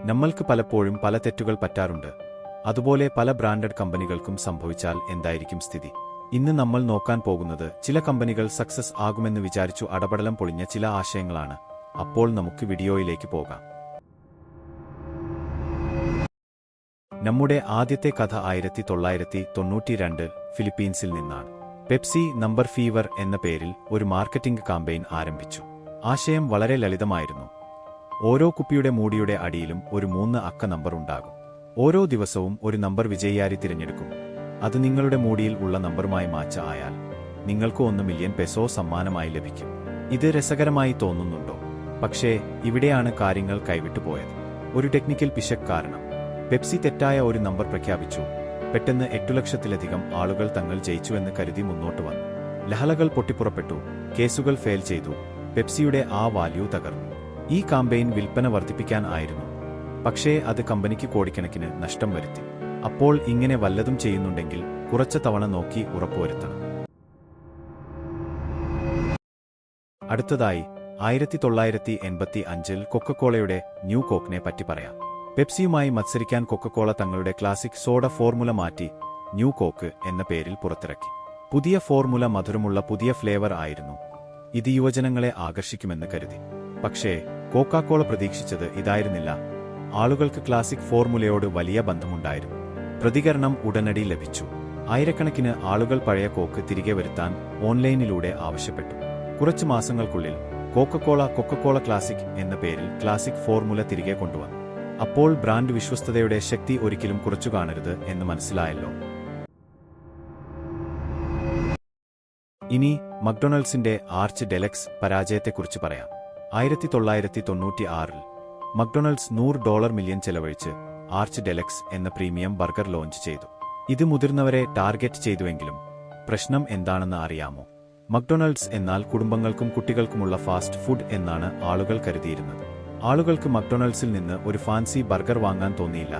നമ്മൾക്ക് പലപ്പോഴും പല തെറ്റുകൾ പറ്റാറുണ്ട്. അതുപോലെ പല ബ്രാൻഡഡ് കമ്പനികൾക്കും സംഭവിച്ചാൽ എന്തായിരിക്കും സ്ഥിതി? ഇന്ന് നമ്മൾ നോക്കാൻ പോകുന്നത് ചില കമ്പനികൾ സക്സസ് ആകുമെന്ന് വിചാരിച്ചു അടപടലം പൊളിഞ്ഞ ചില ആശയങ്ങളാണ്. അപ്പോൾ നമുക്ക് വീഡിയോയിലേക്ക് പോകാം. നമ്മുടെ ആദ്യത്തെ കഥ 1992 ഫിലിപ്പീൻസിൽ നിന്നാണ്. പെപ്സി നമ്പർ ഫീവർ എന്ന പേരിൽ ഒരു മാർക്കറ്റിംഗ് കാമ്പയിൻ ആരംഭിച്ചു. ആശയം വളരെ ലളിതമായിരുന്നു. ഓരോ കുപ്പിയുടെ മൂടിയുടെ അടിയിലും ഒരു 3 അക്ക നമ്പർ ഉണ്ടാകും. ഓരോ ദിവസവും ഒരു നമ്പർ വിജയിയായി തിരഞ്ഞെടുക്കും. അത് നിങ്ങളുടെ മൂടിയിൽ ഉള്ള നമ്പറുമായി മാച്ച് ആയാൽ നിങ്ങൾക്ക് 1 മില്യൺ പെസോ സമ്മാനമായി ലഭിക്കും. ഇത് രസകരമായി തോന്നുന്നുണ്ടോ? പക്ഷേ ഇവിടെയാണ് കാര്യങ്ങൾ കൈവിട്ടുപോയത്. ഒരു ടെക്നിക്കൽ പിശക് കാരണം പെപ്സി തെറ്റായ ഒരു നമ്പർ പ്രഖ്യാപിച്ചു. പെട്ടെന്ന് 8 ലക്ഷത്തിലധികം ആളുകൾ തങ്ങൾ ജയിച്ചുവെന്ന് കരുതി മുന്നോട്ട് വന്നു. ലഹളകൾ പൊട്ടിപ്പുറപ്പെട്ടു. കേസുകൾ ഫെയിൽ ചെയ്തു. പെപ്സിയുടെ ആ വാല്യൂ തകർന്നു. ഈ കാമ്പയിൻ വിൽപ്പന വർദ്ധിപ്പിക്കാൻ ആയിരുന്നു. പക്ഷേ അത് കമ്പനിക്ക് കോടിക്കണക്കിന് നഷ്ടം വരുത്തി. അപ്പോൾ ഇങ്ങനെ വല്ലതും ചെയ്യുന്നുണ്ടെങ്കിൽ കുറച്ച് തവണ നോക്കി ഉറപ്പുവരുത്തണം. അടുത്തതായി 1985 കൊക്കക്കോളയുടെ ന്യൂ കോക്കിനെ പറ്റി പറയാം. പെപ്സിയുമായി മത്സരിക്കാൻ കൊക്കക്കോള തങ്ങളുടെ ക്ലാസിക് സോഡ ഫോർമുല മാറ്റി ന്യൂ കോക്ക് എന്ന പേരിൽ പുറത്തിറക്കി. പുതിയ ഫോർമുല മധുരമുള്ള പുതിയ ഫ്ലേവർ ആയിരുന്നു. ഇത് യുവജനങ്ങളെ ആകർഷിക്കുമെന്ന് കരുതി. പക്ഷേ കോക്കാക്കോള പ്രതീക്ഷിച്ചത് ഇതായിരുന്നില്ല. ആളുകൾക്ക് ക്ലാസിക് ഫോർമുലയോട് വലിയ ബന്ധമുണ്ടായിരുന്നു. പ്രതികരണം ഉടനടി ലഭിച്ചു. ആയിരക്കണക്കിന് ആളുകൾ പഴയ കോക്ക് തിരികെ വരുത്താൻ ഓൺലൈനിലൂടെ ആവശ്യപ്പെട്ടു. കുറച്ചു മാസങ്ങൾക്കുള്ളിൽ കൊക്കക്കോള ക്ലാസിക് എന്ന പേരിൽ ക്ലാസിക് ഫോർമുല തിരികെ കൊണ്ടുവന്നു. അപ്പോൾ ബ്രാൻഡ് വിശ്വസ്തതയുടെ ശക്തി ഒരിക്കലും കുറച്ചു കാണരുത് എന്ന് മനസ്സിലായല്ലോ. ഇനി മക്ഡൊണാൾഡ്സിന്റെ ആർച്ച് ഡെലക്സ് പരാജയത്തെക്കുറിച്ച് പറയാം. 1996 മക്ഡൊണാൾഡ്സ് $100 മില്യൺ ചെലവഴിച്ച് ആർച്ച് ഡെലക്സ് എന്ന പ്രീമിയം ബർഗർ ലോഞ്ച് ചെയ്തു. ഇത് മുതിർന്നവരെ ടാർഗറ്റ് ചെയ്തുവെങ്കിലും പ്രശ്നം എന്താണെന്ന് അറിയാമോ? മക്ഡൊണാൾഡ്സ് എന്നാൽ കുടുംബങ്ങൾക്കും കുട്ടികൾക്കുമുള്ള ഫാസ്റ്റ് ഫുഡ് എന്നാണ് ആളുകൾ കരുതിയിരുന്നത്. ആളുകൾക്ക് മക്ഡൊണാൾഡ്സിൽ നിന്ന് ഒരു ഫാൻസി ബർഗർ വാങ്ങാൻ തോന്നിയില്ല.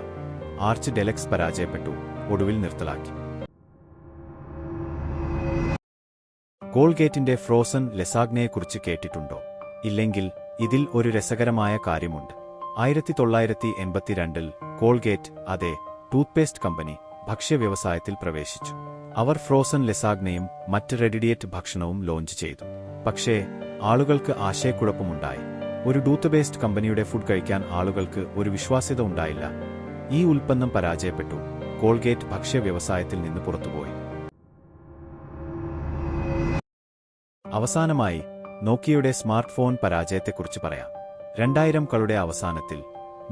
ആർച്ച് ഡെലക്സ് പരാജയപ്പെട്ടു. ഒടുവിൽ നിർത്തലാക്കി. കോൾഗേറ്റിന്റെ ഫ്രോസൺ ലെസാഗ്നയെക്കുറിച്ച് കേട്ടിട്ടുണ്ടോ? ഇല്ലെങ്കിൽ ഇതിൽ ഒരു രസകരമായ കാര്യമുണ്ട്. 1982 കോൾഗേറ്റ്, അതെ ടൂത്ത്പേസ്റ്റ് കമ്പനി, ഭക്ഷ്യവ്യവസായത്തിൽ പ്രവേശിച്ചു. അവർ ഫ്രോസൺ ലെസാഗ്നയും മറ്റ് റെഡിഡിയേറ്റ് ഭക്ഷണവും ലോഞ്ച് ചെയ്തു. പക്ഷേ ആളുകൾക്ക് ആശയക്കുഴപ്പമുണ്ടായി. ഒരു ടൂത്ത്പേസ്റ്റ് കമ്പനിയുടെ ഫുഡ് കഴിക്കാൻ ആളുകൾക്ക് ഒരു വിശ്വാസ്യത ഉണ്ടായില്ല. ഈ ഉൽപ്പന്നം പരാജയപ്പെട്ടു. കോൾഗേറ്റ് ഭക്ഷ്യവ്യവസായത്തിൽ നിന്ന് പുറത്തുപോയി. അവസാനമായി നോക്കിയയുടെ സ്മാർട്ട് ഫോൺ പരാജയത്തെക്കുറിച്ച് പറയാം. 2000കളുടെ അവസാനത്തിൽ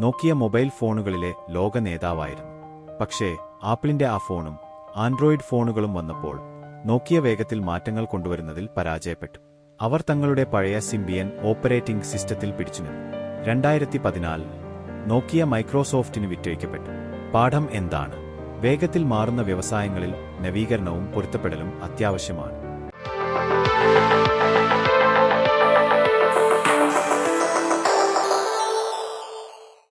നോക്കിയ മൊബൈൽ ഫോണുകളിലെ ലോക നേതാവായിരുന്നു. പക്ഷേ ആപ്പിളിന്റെ ആ ഫോണും ആൻഡ്രോയിഡ് ഫോണുകളും വന്നപ്പോൾ നോക്കിയ വേഗത്തിൽ മാറ്റങ്ങൾ കൊണ്ടുവരുന്നതിൽ പരാജയപ്പെട്ടു. അവർ തങ്ങളുടെ പഴയ സിംബിയൻ ഓപ്പറേറ്റിംഗ് സിസ്റ്റത്തിൽ പിടിച്ചുനിന്നു. 2014 നോക്കിയ മൈക്രോസോഫ്റ്റിന് വിറ്റഴിക്കപ്പെട്ടു. പാഠം എന്താണ്? വേഗത്തിൽ മാറുന്ന വ്യവസായങ്ങളിൽ നവീകരണവും പൊരുത്തപ്പെടലും അത്യാവശ്യമാണ്.